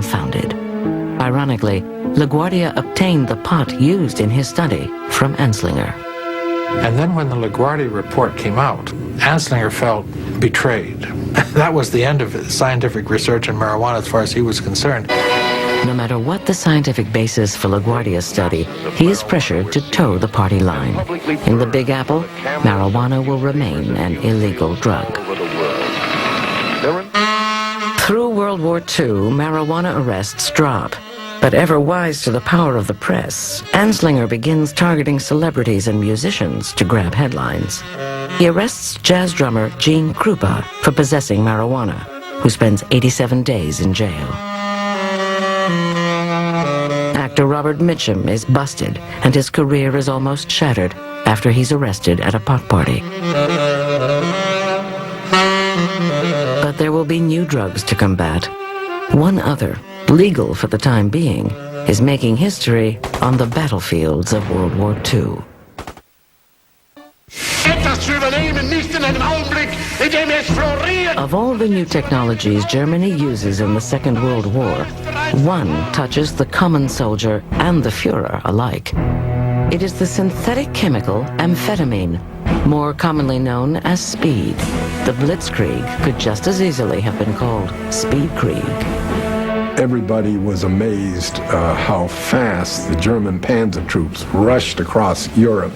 founded. Ironically, LaGuardia obtained the pot used in his study from Anslinger. And then when the LaGuardia report came out, Anslinger felt betrayed. That was the end of scientific research in marijuana as far as he was concerned. No matter what the scientific basis for LaGuardia's study, he is pressured to toe the party line. In the Big Apple, marijuana will remain an illegal drug. Through World War II, marijuana arrests drop. But ever wise to the power of the press, Anslinger begins targeting celebrities and musicians to grab headlines. He arrests jazz drummer Gene Krupa for possessing marijuana, who spends 87 days in jail. Actor Robert Mitchum is busted, and his career is almost shattered after he's arrested at a pot party. But there will be new drugs to combat. One other, legal for the time being, is making history on the battlefields of World War II. Of all the new technologies Germany uses in the Second World War, one touches the common soldier and the Führer alike. It is the synthetic chemical amphetamine, more commonly known as speed. The Blitzkrieg could just as easily have been called Speedkrieg. Everybody was amazed how fast the German panzer troops rushed across Europe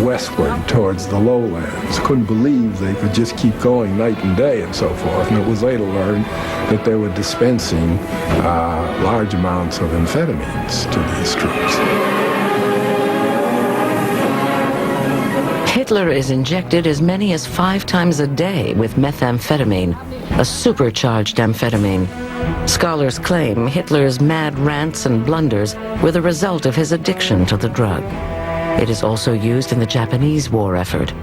westward towards the lowlands. Couldn't believe they could just keep going night and day and so forth. And it was later learned that they were dispensing large amounts of amphetamines to these troops. Hitler is injected as many as 5 times a day with methamphetamine, a supercharged amphetamine. Scholars claim Hitler's mad rants and blunders were the result of his addiction to the drug. It is also used in the Japanese war effort,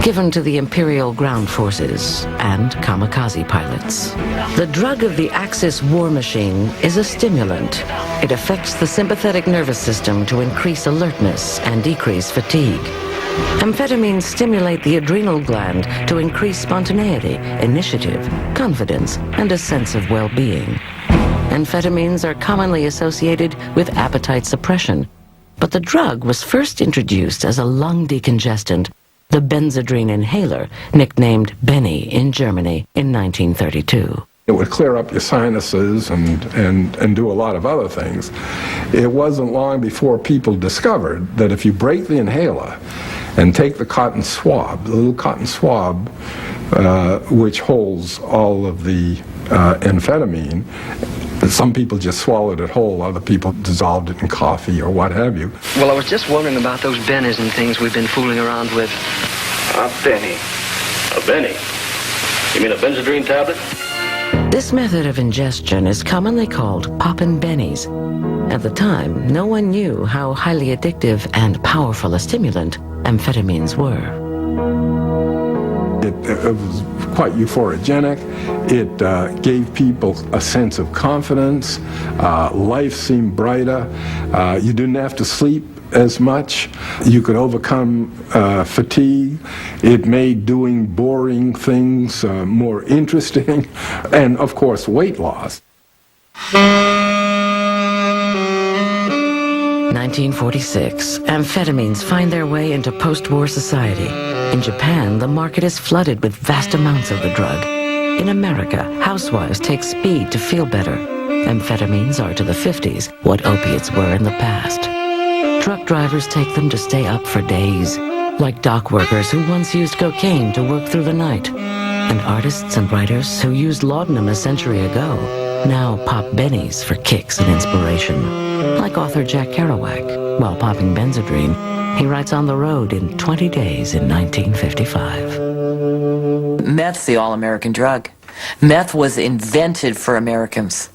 given to the Imperial ground forces and kamikaze pilots. The drug of the Axis war machine is a stimulant. It affects the sympathetic nervous system to increase alertness and decrease fatigue. Amphetamines stimulate the adrenal gland to increase spontaneity, initiative, confidence, and a sense of well-being. Amphetamines are commonly associated with appetite suppression, but the drug was first introduced as a lung decongestant, the Benzedrine inhaler, nicknamed Benny in Germany in 1932. It would clear up your sinuses and do a lot of other things. It wasn't long before people discovered that if you break the inhaler and take the cotton swab, the little cotton swab which holds all of the amphetamine, some people just swallowed it whole, other people dissolved it in coffee or what have you. Well, I was just wondering about those bennies and things we've been fooling around with. A Benny. A Benny? You mean a Benzedrine tablet? This method of ingestion is commonly called poppin' bennies. At the time, no one knew how highly addictive and powerful a stimulant amphetamines were. It was quite euphorogenic. It gave people a sense of confidence. Life seemed brighter. You didn't have to sleep as much. You could overcome fatigue. It made doing boring things more interesting. And, of course, weight loss. 1946, amphetamines find their way into post-war society. In Japan, the market is flooded with vast amounts of the drug. In America, housewives take speed to feel better. Amphetamines are to the 50s what opiates were in the past. Truck drivers take them to stay up for days, like dock workers who once used cocaine to work through the night. And artists and writers who used laudanum a century ago now pop bennies for kicks and inspiration. Like author Jack Kerouac, while popping Benzedrine, he writes on the road in 20 days in 1955. Meth's the all-American drug. Meth was invented for Americans.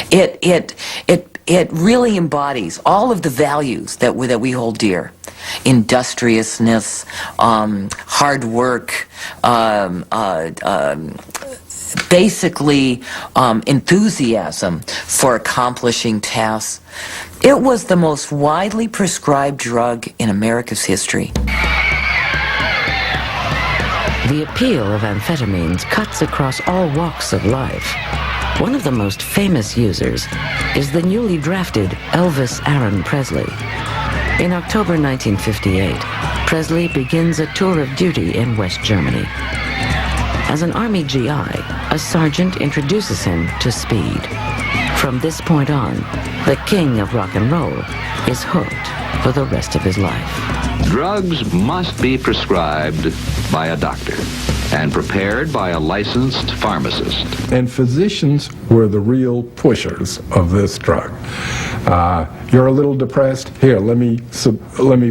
It really embodies all of the values that we hold dear. Industriousness, hard work, basically enthusiasm for accomplishing tasks. It was the most widely prescribed drug in America's history. The appeal of amphetamines cuts across all walks of life. One of the most famous users is the newly drafted Elvis Aaron Presley. In October 1958, Presley begins a tour of duty in West Germany. As an Army GI, a sergeant introduces him to speed. From this point on, the king of rock and roll is hooked for the rest of his life. Drugs must be prescribed by a doctor and prepared by a licensed pharmacist. And physicians were the real pushers of this drug. You're a little depressed? Here, let me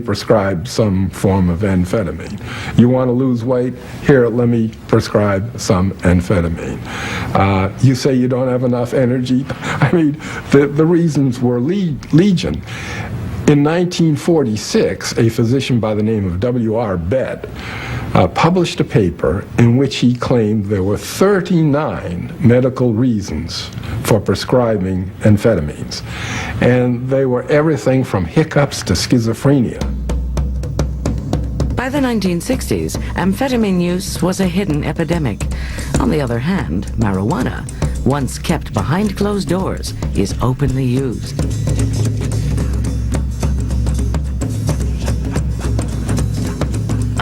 prescribe some form of amphetamine. You want to lose weight? Here, let me prescribe some amphetamine. You say you don't have enough energy? I mean, the reasons were legion. In 1946, a physician by the name of W.R. Bett published a paper in which he claimed there were 39 medical reasons for prescribing amphetamines. And they were everything from hiccups to schizophrenia. By the 1960s, amphetamine use was a hidden epidemic. On the other hand, marijuana, once kept behind closed doors, is openly used.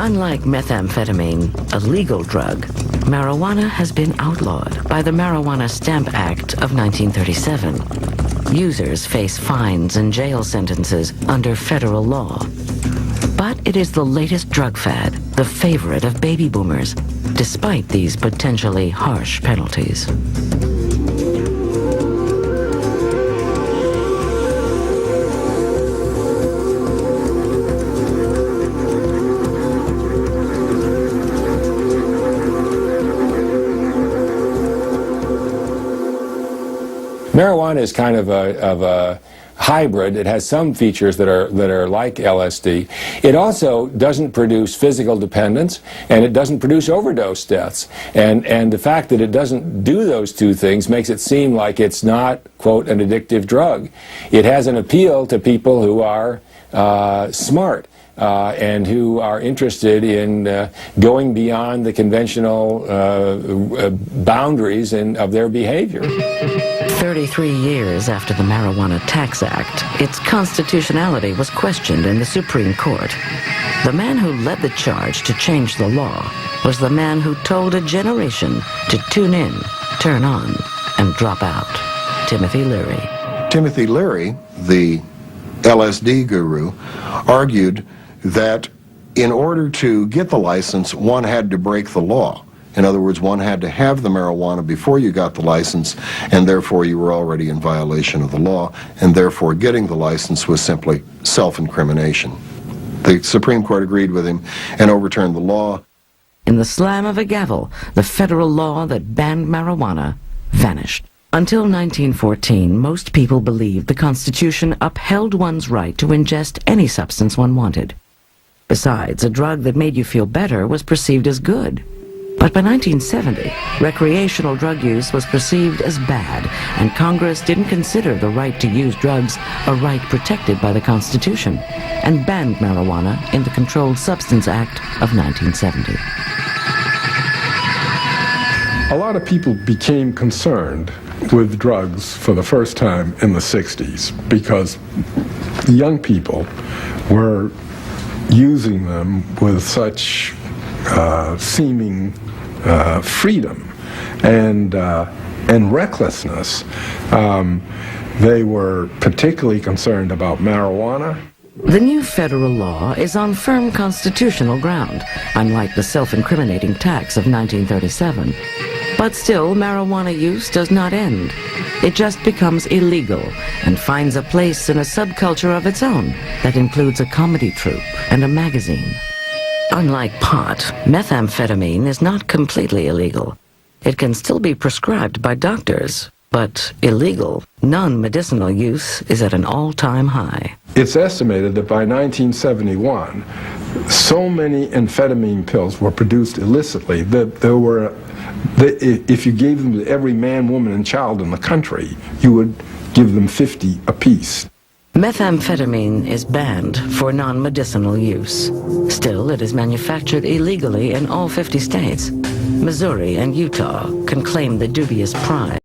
Unlike methamphetamine, a legal drug, marijuana has been outlawed by the Marijuana Stamp Act of 1937. Users face fines and jail sentences under federal law. But it is the latest drug fad, the favorite of baby boomers, despite these potentially harsh penalties. Marijuana is kind of a hybrid. It has some features that are like LSD. It also doesn't produce physical dependence, and it doesn't produce overdose deaths. And the fact that it doesn't do those two things makes it seem like it's not, quote, an addictive drug. It has an appeal to people who are smart. And who are interested in going beyond the conventional boundaries of their behavior. 33 years after the Marijuana Tax Act, its constitutionality was questioned in the Supreme Court. The man who led the charge to change the law was the man who told a generation to tune in, turn on, and drop out. Timothy Leary. Timothy Leary, the LSD guru, argued that in order to get the license, one had to break the law. In other words, one had to have the marijuana before you got the license, and therefore you were already in violation of the law, and therefore getting the license was simply self-incrimination. The Supreme Court agreed with him and overturned the law. In the slam of a gavel, the federal law that banned marijuana vanished. Until 1914, most people believed the Constitution upheld one's right to ingest any substance one wanted. Besides, a drug that made you feel better was perceived as good. But by 1970, recreational drug use was perceived as bad, and Congress didn't consider the right to use drugs a right protected by the Constitution, and banned marijuana in the Controlled Substance Act of 1970. A lot of people became concerned with drugs for the first time in the 60s because the young people were using them with such seeming freedom and recklessness. They were particularly concerned about marijuana. The new federal law is on firm constitutional ground, unlike the self-incriminating tax of 1937. But still, marijuana use does not end. It just becomes illegal and finds a place in a subculture of its own that includes a comedy troupe and a magazine. Unlike pot, methamphetamine is not completely illegal. It can still be prescribed by doctors, but illegal, non-medicinal use is at an all-time high. It's estimated that by 1971, so many amphetamine pills were produced illicitly that if you gave them to every man, woman, and child in the country, you would give them 50 apiece. Methamphetamine is banned for non-medicinal use. Still, it is manufactured illegally in all 50 states. Missouri and Utah can claim the dubious prize.